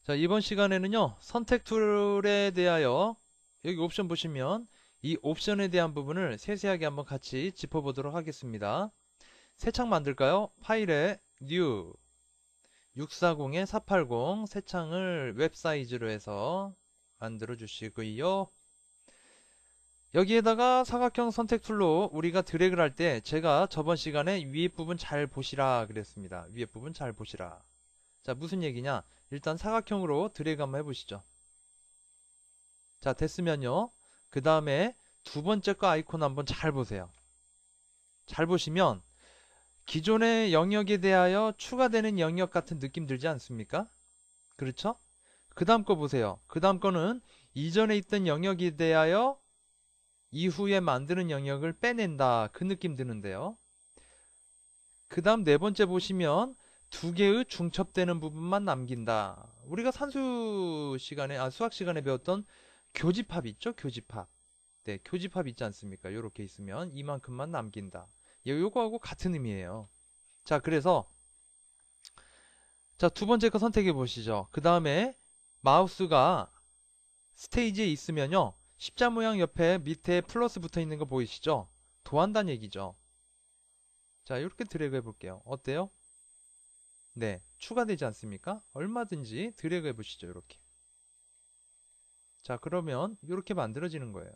자, 이번 시간에는요, 선택 툴에 대하여 여기 옵션 보시면 이 옵션에 대한 부분을 세세하게 한번 같이 짚어보도록 하겠습니다. 새 창 만들까요? 파일에 New 640에 480 새 창을 웹 사이즈로 해서 만들어 주시고요. 여기에다가 사각형 선택 툴로 우리가 드래그를 할 때 제가 저번 시간에 위에 부분 잘 보시라 그랬습니다. 위에 부분 잘 보시라. 자, 무슨 얘기냐? 일단 사각형으로 드래그 한번 해보시죠. 자, 됐으면요. 그 다음에 두 번째 거 아이콘 한번 잘 보세요. 잘 보시면 기존의 영역에 대하여 추가되는 영역 같은 느낌 들지 않습니까? 그렇죠? 그 다음 거 보세요. 그 다음 거는 이전에 있던 영역에 대하여 이후에 만드는 영역을 빼낸다. 그 느낌 드는데요. 그 다음 네 번째 보시면 두 개의 중첩되는 부분만 남긴다. 우리가 산수 시간에, 수학 시간에 배웠던 교집합 있죠? 교집합. 네, 교집합 있지 않습니까? 요렇게 있으면 이만큼만 남긴다. 요거하고 같은 의미예요. 자, 그래서 자, 두 번째 거 선택해 보시죠. 그 다음에 마우스가 스테이지에 있으면요. 십자 모양 옆에 밑에 플러스 붙어 있는 거 보이시죠? 도한다는 얘기죠. 자, 이렇게 드래그 해볼게요. 어때요? 네, 추가되지 않습니까? 얼마든지 드래그 해보시죠. 이렇게. 자, 그러면 이렇게 만들어지는 거예요.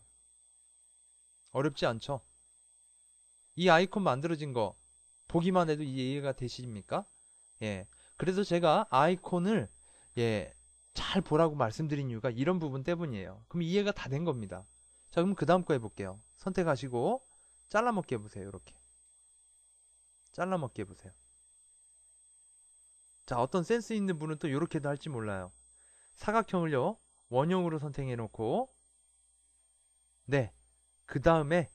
어렵지 않죠? 이 아이콘 만들어진 거 보기만 해도 이해가 되십니까? 예. 그래서 제가 아이콘을 예, 잘 보라고 말씀드린 이유가 이런 부분 때문이에요. 그럼 이해가 다 된 겁니다. 자, 그럼 그 다음 거 해볼게요. 선택하시고 잘라먹기 해보세요. 이렇게. 잘라먹기 해보세요. 자, 어떤 센스 있는 분은 또 이렇게도 할지 몰라요. 사각형을요, 원형으로 선택해 놓고 네, 그 다음에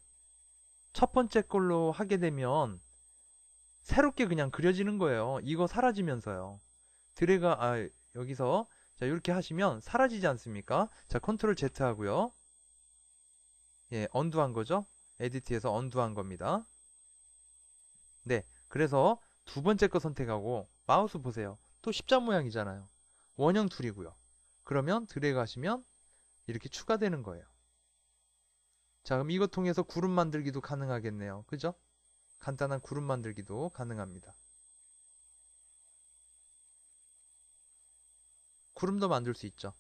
첫 번째 걸로 하게 되면 새롭게 그냥 그려지는 거예요. 이거 사라지면서요. 여기서 자, 이렇게 하시면 사라지지 않습니까? 자, 컨트롤 Z 하고요. 예, 언두한 거죠. 에디트에서 언두한 겁니다. 네, 그래서 두 번째 거 선택하고 마우스 보세요. 또 십자 모양이잖아요. 원형 툴이고요. 그러면 드래그 하시면 이렇게 추가되는 거예요. 자, 그럼 이거 통해서 구름 만들기도 가능하겠네요. 그죠? 간단한 구름 만들기도 가능합니다. 구름도 만들 수 있죠.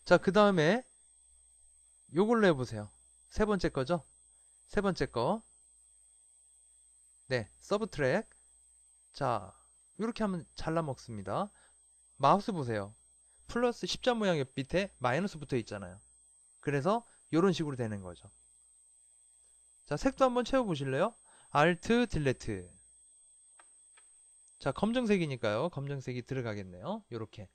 자, 그 다음에 요걸로 해보세요. 세 번째 거죠? 세 번째 거. 네, 서브 트랙. 자, 이렇게 하면 잘라 먹습니다. 마우스 보세요. 플러스 십자 모양 옆 밑에 마이너스 붙어 있잖아요. 그래서 이런 식으로 되는 거죠. 자, 색도 한번 채워보실래요? Alt, 딜레트. 자, 검정색이니까요. 검정색이 들어가겠네요. 이렇게.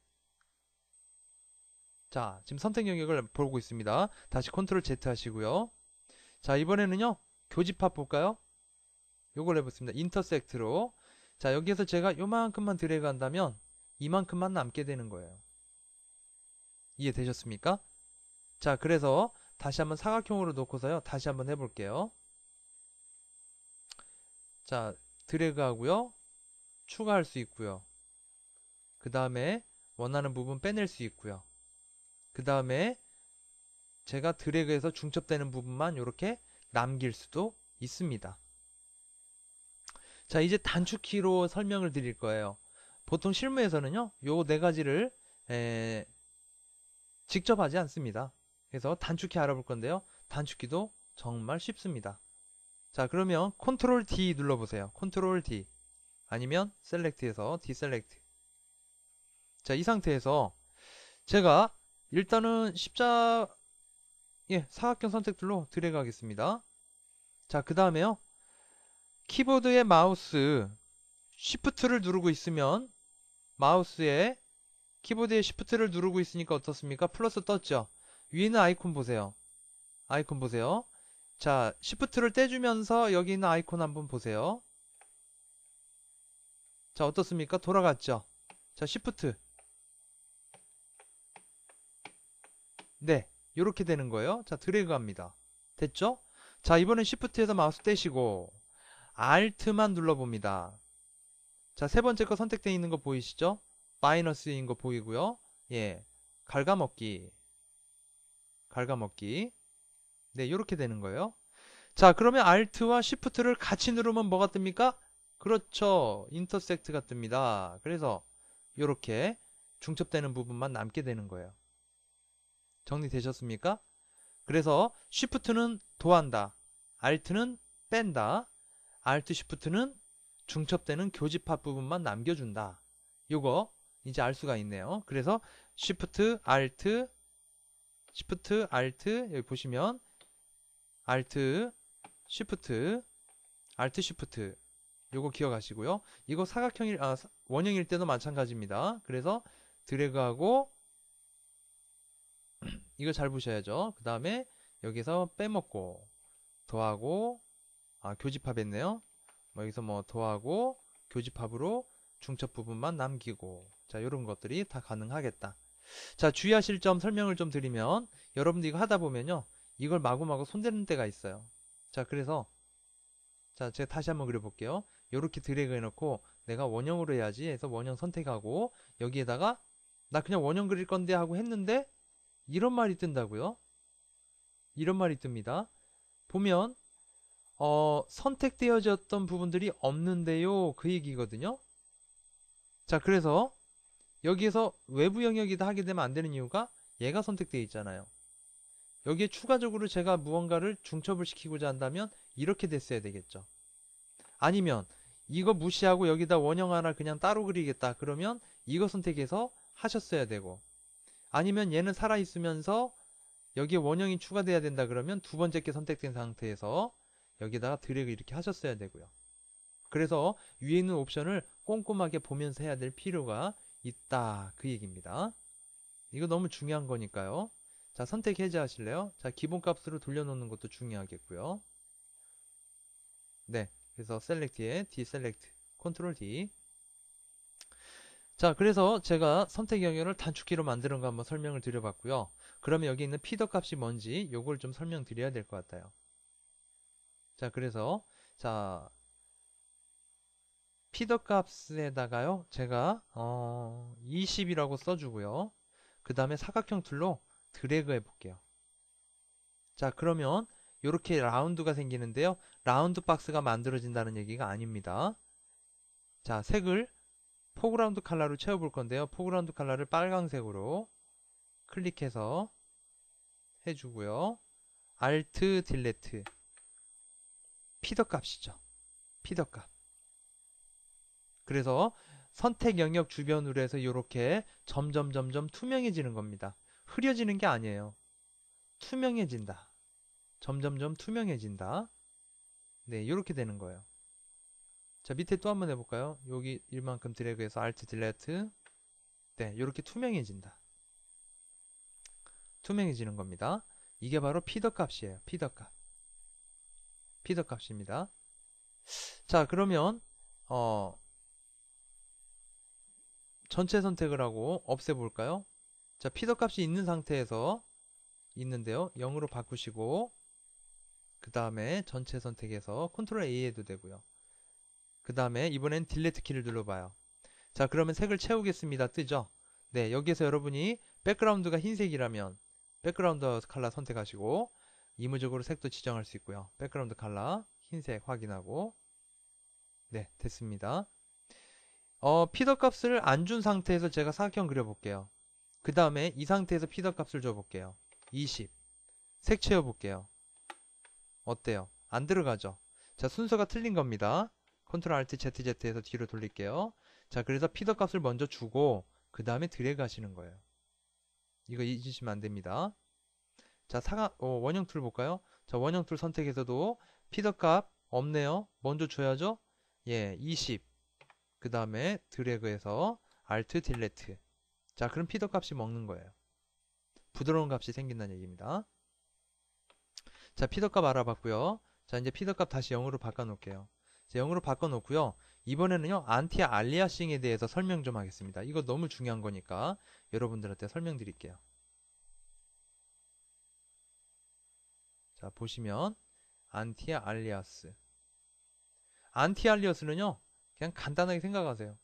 자, 지금 선택 영역을 보고 있습니다. 다시 컨트롤 Z 하시고요. 자, 이번에는요. 교집합 볼까요? 요걸 해보겠습니다. 인터섹트로. 자, 여기에서 제가 요만큼만 드래그 한다면 이만큼만 남게 되는 거예요. 이해되셨습니까? 자, 그래서 다시 한번 사각형으로 놓고서요. 다시 한번 해볼게요. 자, 드래그 하고요. 추가할 수 있고요. 그 다음에 원하는 부분 빼낼 수 있고요. 그 다음에 제가 드래그해서 중첩되는 부분만 이렇게 남길 수도 있습니다. 자, 이제 단축키로 설명을 드릴 거예요. 보통 실무에서는요, 요 네 가지를 직접 하지 않습니다. 그래서 단축키 알아볼 건데요. 단축키도 정말 쉽습니다. 자, 그러면 컨트롤 D 눌러보세요. 컨트롤 D 아니면 셀렉트에서 디셀렉트. 자, 이 상태에서 제가 일단은 사각형 선택 툴로 드래그 하겠습니다. 자, 그 다음에요. 키보드의 마우스 Shift를 누르고 있으면 마우스에 키보드에 Shift를 누르고 있으니까 어떻습니까? 플러스 떴죠? 위에는 아이콘 보세요. 아이콘 보세요. 자, Shift를 떼주면서 여기 있는 아이콘 한번 보세요. 자, 어떻습니까? 돌아갔죠? 자, Shift. 네, 이렇게 되는 거예요. 자, 드래그 합니다. 됐죠? 자, 이번엔 Shift에서 마우스 떼시고 Alt만 눌러봅니다. 자, 세 번째 거 선택되어 있는 거 보이시죠? 마이너스인 거 보이고요. 예, 갉아먹기. 갉아먹기. 네, 이렇게 되는 거예요. 자, 그러면 Alt와 Shift를 같이 누르면 뭐가 뜹니까? 그렇죠. 인터섹트가 뜹니다. 그래서 이렇게 중첩되는 부분만 남게 되는 거예요. 정리되셨습니까? 그래서 Shift는 도한다. Alt는 뺀다. Alt Shift는 중첩되는 교집합 부분만 남겨준다. 요거 이제 알 수가 있네요. 그래서 Shift Alt Shift Alt 여기 보시면 Alt Shift Alt Shift 요거 기억하시고요. 이거 원형일 때도 마찬가지입니다. 그래서 드래그하고 이거 잘 보셔야죠. 그 다음에 여기서 빼먹고 더하고 교집합했네요. 여기서 뭐 더하고 교집합으로 중첩 부분만 남기고 자 이런 것들이 다 가능하겠다. 자 주의하실 점 설명을 좀 드리면 여러분들 이거 하다 보면요 이걸 마구마구 손대는 때가 있어요. 자 그래서 자 제가 다시 한번 그려볼게요. 이렇게 드래그 해놓고 내가 원형으로 해야지 해서 원형 선택하고 여기에다가 나 그냥 원형 그릴 건데 하고 했는데 이런 말이 뜬다고요. 이런 말이 뜹니다. 보면 선택되어졌던 부분들이 없는데요 그 얘기거든요. 자 그래서 여기에서 외부 영역이다 하게 되면 안 되는 이유가 얘가 선택되어 있잖아요. 여기에 추가적으로 제가 무언가를 중첩을 시키고자 한다면 이렇게 됐어야 되겠죠. 아니면 이거 무시하고 여기다 원형 하나 그냥 따로 그리겠다 그러면 이거 선택해서 하셨어야 되고 아니면 얘는 살아있으면서 여기에 원형이 추가돼야 된다 그러면 두 번째 게 선택된 상태에서 여기다가 드래그 이렇게 하셨어야 되고요. 그래서 위에 있는 옵션을 꼼꼼하게 보면서 해야 될 필요가 있다 그 얘기입니다. 이거 너무 중요한 거니까요. 자 선택 해제하실래요? 자 기본값으로 돌려놓는 것도 중요하겠고요. 네 그래서 셀렉트에 디셀렉트 컨트롤 D. 자 그래서 제가 선택 영역을 단축키로 만드는 거 한번 설명을 드려봤고요. 그러면 여기 있는 피더 값이 뭔지 요걸 좀 설명드려야 될 것 같아요. 자 그래서 자 피더 값에다가요 제가 20이라고 써주고요. 그 다음에 사각형 툴로 드래그 해볼게요. 자 그러면 이렇게 라운드가 생기는데요. 라운드 박스가 만들어진다는 얘기가 아닙니다. 자 색을 포그라운드 컬러로 채워볼 건데요. 포그라운드 컬러를 빨강색으로 클릭해서 해주고요. Alt 딜레트 피더 값이죠. 피더 값. 그래서 선택 영역 주변으로 해서 이렇게 점점 투명해지는 겁니다. 흐려지는 게 아니에요. 투명해진다. 점점 투명해진다. 네, 이렇게 되는 거예요. 자, 밑에 또 한번 해볼까요? 여기 이만큼 드래그해서 Alt 딜레트. 네, 이렇게 투명해진다. 투명해지는 겁니다. 이게 바로 피더 값이에요. 피더 값. 피더 값입니다. 자, 그러면 전체 선택을 하고 없애볼까요? 자, 피더 값이 있는 상태에서 있는데요. 0으로 바꾸시고 그 다음에 전체 선택해서 컨트롤 A 해도 되고요. 그 다음에 이번엔 딜레트 키를 눌러봐요. 자, 그러면 색을 채우겠습니다. 뜨죠? 네, 여기에서 여러분이 백그라운드가 흰색이라면 백그라운드 컬러 선택하시고 이무적으로 색도 지정할 수 있고요. 백그라운드 컬러 흰색 확인하고 네, 됐습니다. 피더 값을 안 준 상태에서 제가 사각형 그려볼게요. 그 다음에 이 상태에서 피더 값을 줘볼게요. 20. 색 채워볼게요. 어때요? 안 들어가죠? 자, 순서가 틀린 겁니다. 컨트롤 Alt ZZ에서 뒤로 돌릴게요. 자, 그래서 피더 값을 먼저 주고 그 다음에 드래그 하시는 거예요. 이거 잊으시면 안 됩니다. 자, 원형 툴 볼까요? 자, 원형 툴 선택해서도 피더 값 없네요. 먼저 줘야죠? 예, 20. 그 다음에 드래그해서 Alt 딜레트. 자, 그럼 피더 값이 먹는 거예요. 부드러운 값이 생긴다는 얘기입니다. 자, 피더 값 알아봤고요. 자, 이제 피더 값 다시 0으로 바꿔놓을게요. 자, 0으로 바꿔놓고요. 이번에는요, 안티 알리아싱에 대해서 설명 좀 하겠습니다. 이거 너무 중요한 거니까 여러분들한테 설명드릴게요. 자, 보시면 안티 알리아스. 안티 알리아스는요, 그냥 간단하게 생각하세요.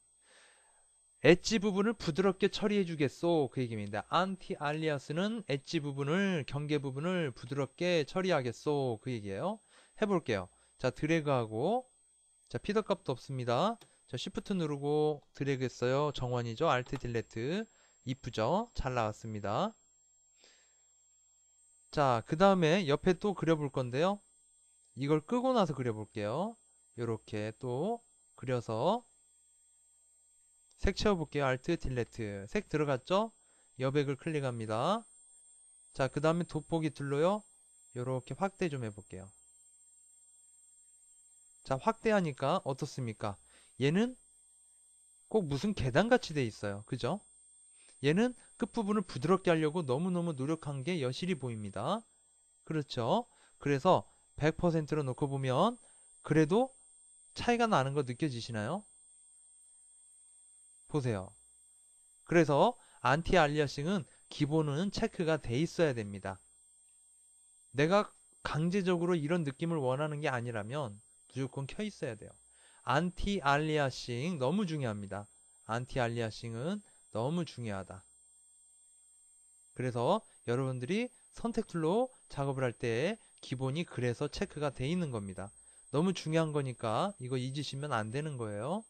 엣지 부분을 부드럽게 처리해 주겠소. 그 얘기입니다. 안티 알리아스는 엣지 부분을, 경계 부분을 부드럽게 처리하겠소. 그 얘기예요. 해볼게요. 자, 드래그하고, 자, 피더 값도 없습니다. 자, 쉬프트 누르고 드래그 했어요. 정원이죠. 알트 딜레트. 이쁘죠? 잘 나왔습니다. 자, 그 다음에 옆에 또 그려볼 건데요. 이걸 끄고 나서 그려볼게요. 요렇게 또 그려서 색 채워볼게요. 알트 딜레트. 색 들어갔죠? 여백을 클릭합니다. 자, 그 다음에 돋보기 툴로요. 요렇게 확대 좀 해볼게요. 자, 확대하니까 어떻습니까? 얘는 꼭 무슨 계단같이 돼 있어요. 그죠? 얘는 끝부분을 부드럽게 하려고 너무너무 노력한 게 여실히 보입니다. 그렇죠? 그래서 100%로 놓고 보면 그래도 차이가 나는 거 느껴지시나요? 보세요. 그래서 안티 알리아싱은 기본은 체크가 돼 있어야 됩니다. 내가 강제적으로 이런 느낌을 원하는 게 아니라면 무조건 켜 있어야 돼요. 안티 알리아싱 너무 중요합니다. 안티 알리아싱은 너무 중요하다. 그래서 여러분들이 선택 툴로 작업을 할 때 기본이 그래서 체크가 돼 있는 겁니다. 너무 중요한 거니까 이거 잊으시면 안 되는 거예요.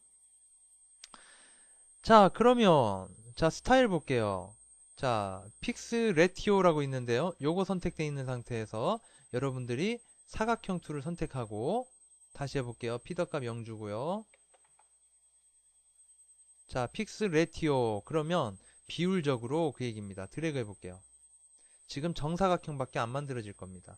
자, 그러면 자, 스타일 볼게요. 자, 픽스 레티오라고 있는데요. 요거 선택되어 있는 상태에서 여러분들이 사각형 툴을 선택하고 다시 해볼게요. 피더값 0 주고요. 자, 픽스 레티오 그러면 비율적으로 그 얘기입니다. 드래그 해볼게요. 지금 정사각형밖에 안 만들어질 겁니다.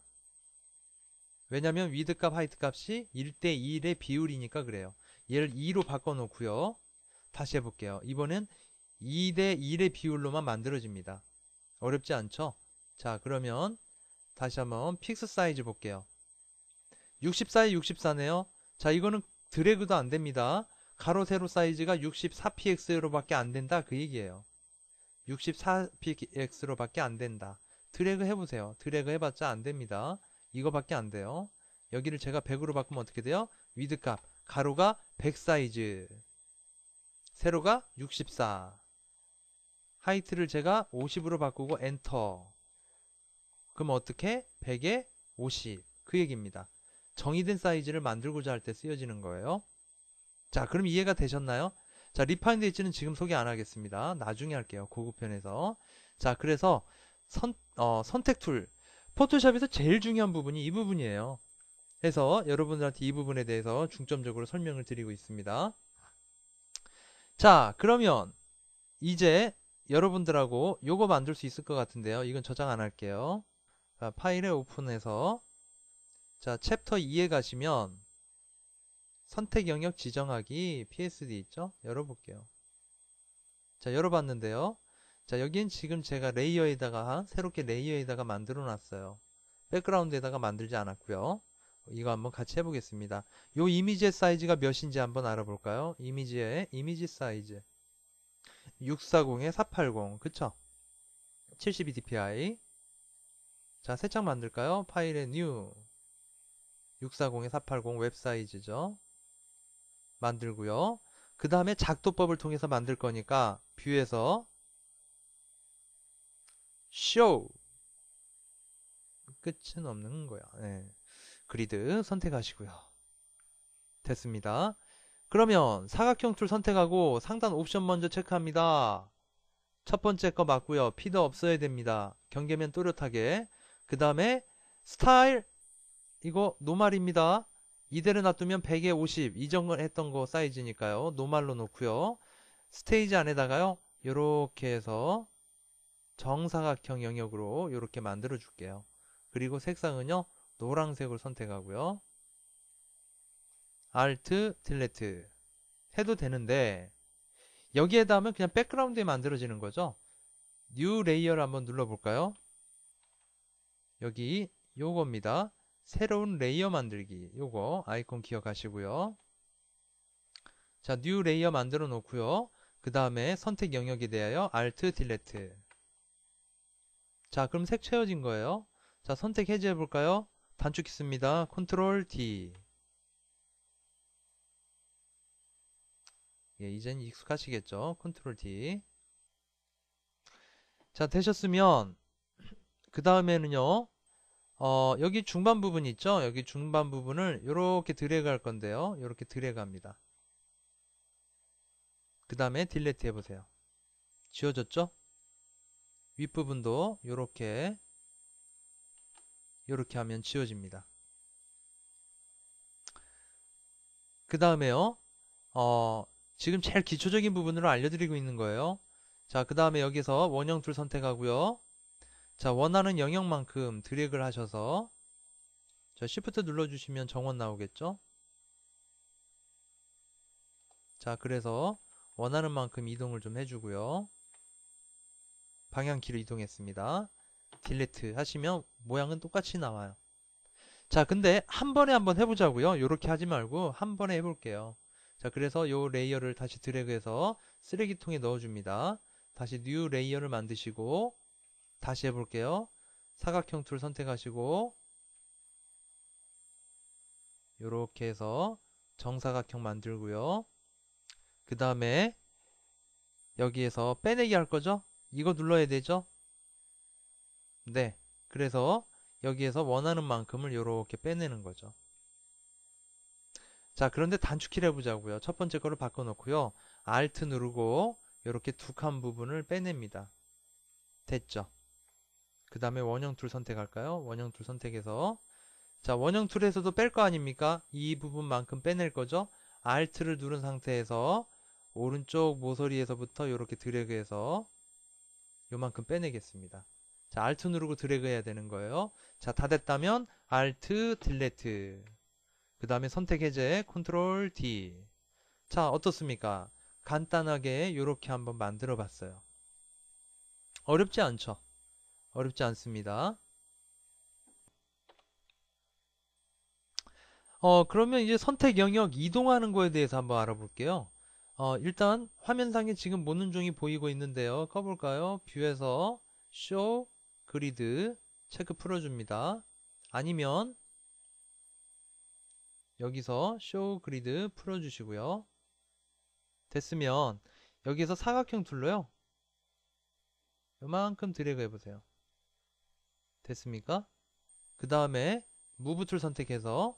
왜냐면 위드 값, 하이트 값이 1대 1의 비율이니까 그래요. 얘를 2로 바꿔놓고요. 다시 해볼게요. 이번엔 2대 1의 비율로만 만들어집니다. 어렵지 않죠? 자, 그러면 다시 한번 픽스 사이즈 볼게요. 64에 64네요. 자, 이거는 드래그도 안 됩니다. 가로 세로 사이즈가 64px로밖에 안 된다 그 얘기예요. 64px로밖에 안 된다. 드래그 해보세요. 드래그 해봤자 안 됩니다. 이거밖에 안 돼요. 여기를 제가 100으로 바꾸면 어떻게 돼요? 위드 값 가로가 100 사이즈, 세로가 64, 하이트를 제가 50으로 바꾸고 엔터. 그럼 어떻게? 100에 50. 그 얘기입니다. 정의된 사이즈를 만들고자 할 때 쓰여지는 거예요. 자, 그럼 이해가 되셨나요? 자, 리파인드 엣지는 지금 소개 안 하겠습니다. 나중에 할게요. 고급편에서. 자, 그래서 선택 툴. 포토샵에서 제일 중요한 부분이 이 부분이에요. 그래서 여러분들한테 이 부분에 대해서 중점적으로 설명을 드리고 있습니다. 자, 그러면 이제 여러분들하고 요거 만들 수 있을 것 같은데요. 이건 저장 안 할게요. 자, 파일에 오픈해서 자, 챕터 2에 가시면 선택 영역 지정하기 PSD 있죠? 열어볼게요. 자, 열어봤는데요. 자, 여긴 지금 제가 레이어에다가 새롭게 레이어에다가 만들어 놨어요. 백그라운드에다가 만들지 않았고요. 이거 한번 같이 해보겠습니다. 요 이미지의 사이즈가 몇인지 한번 알아볼까요? 이미지의 이미지 사이즈 640에 480 그쵸? 72dpi. 자, 새 창 만들까요? 파일에 new 640에 480 웹 사이즈죠. 만들고요. 그 다음에 작도법을 통해서 만들 거니까 뷰에서 show 끝은 없는 거야. 네. 그리드 선택하시고요. 됐습니다. 그러면 사각형 툴 선택하고 상단 옵션 먼저 체크합니다. 첫 번째 거 맞고요. 피더 없어야 됩니다. 경계면 또렷하게. 그 다음에 스타일 이거 노말입니다. 이대로 놔두면 100에 50 이전 했던 거 사이즈니까요. 노말로 놓고요. 스테이지 안에다가요. 요렇게 해서 정사각형 영역으로 요렇게 만들어 줄게요. 그리고 색상은요. 노란색을 선택하고요. Alt, 딜레트 해도 되는데 여기에다 하면 그냥 백그라운드에 만들어지는 거죠. 뉴 레이어를 한번 눌러볼까요? 여기 요겁니다. 새로운 레이어 만들기 요거 아이콘 기억하시고요. 자, 뉴 레이어 만들어 놓고요. 그 다음에 선택 영역에 대하여 Alt, 딜레트. 자, 그럼 색 채워진 거예요. 자, 선택 해제해 볼까요? 단축키 씁니다. 컨트롤 D. 예, 이젠 익숙하시겠죠? 컨트롤 D. 자, 되셨으면 그 다음에는요. 여기 중반 부분 있죠? 여기 중반 부분을 이렇게 드래그 할 건데요. 이렇게 드래그 합니다. 그 다음에 딜레트 해보세요. 지워졌죠? 윗부분도 이렇게 하면 지워집니다. 그 다음에요. 지금 제일 기초적인 부분으로 알려드리고 있는 거예요. 자, 그 다음에 여기서 원형 툴 선택하고요. 자, 원하는 영역만큼 드래그를 하셔서 자, Shift 눌러주시면 정원 나오겠죠? 자, 그래서 원하는 만큼 이동을 좀 해주고요. 방향키로 이동했습니다. 딜레트 하시면 모양은 똑같이 나와요. 자, 근데 한 번에 한번 해보자고요. 요렇게 하지 말고 한 번에 해볼게요. 자, 그래서 요 레이어를 다시 드래그해서 쓰레기통에 넣어줍니다. 다시 뉴 레이어를 만드시고 다시 해볼게요. 사각형 툴 선택하시고 요렇게 해서 정사각형 만들고요. 그 다음에 여기에서 빼내기 할 거죠? 이거 눌러야 되죠? 네. 그래서 여기에서 원하는 만큼을 이렇게 빼내는 거죠. 자, 그런데 단축키를 해보자고요. 첫 번째 거를 바꿔놓고요. Alt 누르고 이렇게 두 칸 부분을 빼냅니다. 됐죠? 그 다음에 원형 툴 선택할까요? 원형 툴 선택해서 자, 원형 툴에서도 뺄 거 아닙니까? 이 부분만큼 빼낼 거죠? Alt를 누른 상태에서 오른쪽 모서리에서부터 이렇게 드래그해서 요만큼 빼내겠습니다. 자, Alt 누르고 드래그 해야 되는 거예요. 자, 다 됐다면 Alt, 딜레트. 그 다음에 선택 해제, 컨트롤 D. 자, 어떻습니까? 간단하게 이렇게 한번 만들어 봤어요. 어렵지 않죠? 어렵지 않습니다. 그러면 이제 선택 영역 이동하는 거에 대해서 한번 알아볼게요. 일단 화면상에 지금 모눈종이 보이고 있는데요. 꺼볼까요? 뷰에서 show 그리드 체크 풀어줍니다. 아니면 여기서 show 그리드 풀어주시고요. 됐으면 여기서 사각형 툴로요. 요만큼 드래그 해보세요. 됐습니까? 그 다음에 move 툴 선택해서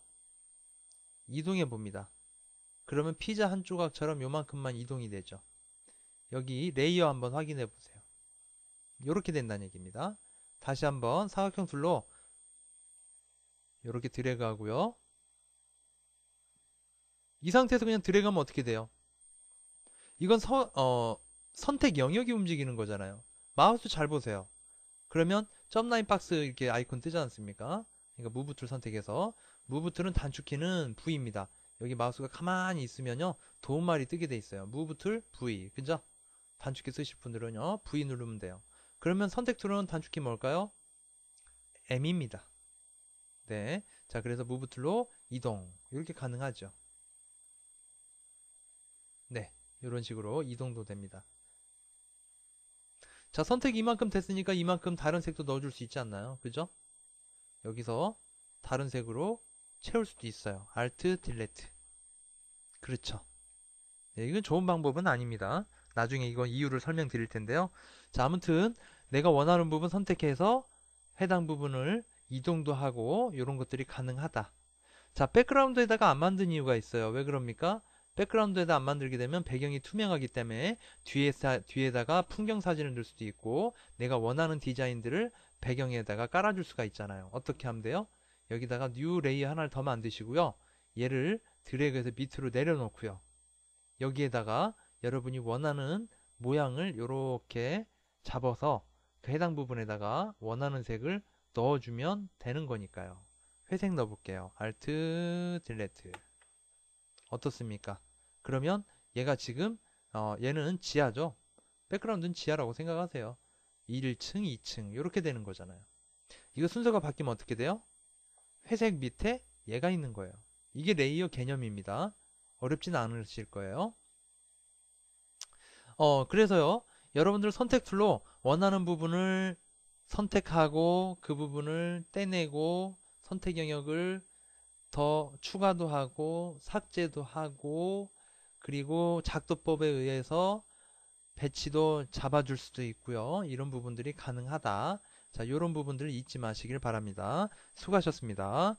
이동해 봅니다. 그러면 피자 한 조각처럼 요만큼만 이동이 되죠. 여기 레이어 한번 확인해 보세요. 이렇게 된다는 얘기입니다. 다시 한번 사각형 툴로 이렇게 드래그 하고요. 이 상태에서 그냥 드래그 하면 어떻게 돼요? 이건 선택 영역이 움직이는 거잖아요. 마우스 잘 보세요. 그러면 점라인 박스 이렇게 아이콘 뜨지 않습니까? 그러니까 무브 툴 선택해서 무브 툴은 단축키는 V입니다. 여기 마우스가 가만히 있으면요 도움말이 뜨게 돼 있어요. 무브 툴 V 그죠? 단축키 쓰실 분들은요 V 누르면 돼요. 그러면 선택 툴은 단축키 뭘까요? M입니다. 네, 자 그래서 무브 툴로 이동 이렇게 가능하죠. 네, 이런 식으로 이동도 됩니다. 자, 선택 이만큼 됐으니까 이만큼 다른 색도 넣어줄 수 있지 않나요? 그죠? 여기서 다른 색으로 채울 수도 있어요. Alt, 딜레트. 그렇죠. 네, 이건 좋은 방법은 아닙니다. 나중에 이건 이유를 설명드릴 텐데요. 자, 아무튼 내가 원하는 부분 선택해서 해당 부분을 이동도 하고 이런 것들이 가능하다. 자, 백그라운드에다가 안 만든 이유가 있어요. 왜 그럽니까? 백그라운드에다 안 만들게 되면 배경이 투명하기 때문에 뒤에다가 풍경 사진을 넣을 수도 있고 내가 원하는 디자인들을 배경에다가 깔아줄 수가 있잖아요. 어떻게 하면 돼요? 여기다가 뉴 레이어 하나를 더 만드시고요. 얘를 드래그해서 밑으로 내려놓고요. 여기에다가 여러분이 원하는 모양을 이렇게 잡아서 그 해당 부분에다가 원하는 색을 넣어주면 되는 거니까요. 회색 넣어볼게요. Alt, 딜레트. 어떻습니까? 그러면 얘가 지금 얘는 지하죠. 백그라운드는 지하라고 생각하세요. 1층, 2층 이렇게 되는 거잖아요. 이거 순서가 바뀌면 어떻게 돼요? 회색 밑에 얘가 있는 거예요. 이게 레이어 개념입니다. 어렵진 않으실 거예요. 그래서요. 여러분들 선택 툴로 원하는 부분을 선택하고 그 부분을 떼내고 선택 영역을 더 추가도 하고 삭제도 하고 그리고 작도법에 의해서 배치도 잡아줄 수도 있고요. 이런 부분들이 가능하다. 자, 이런 부분들 잊지 마시길 바랍니다. 수고하셨습니다.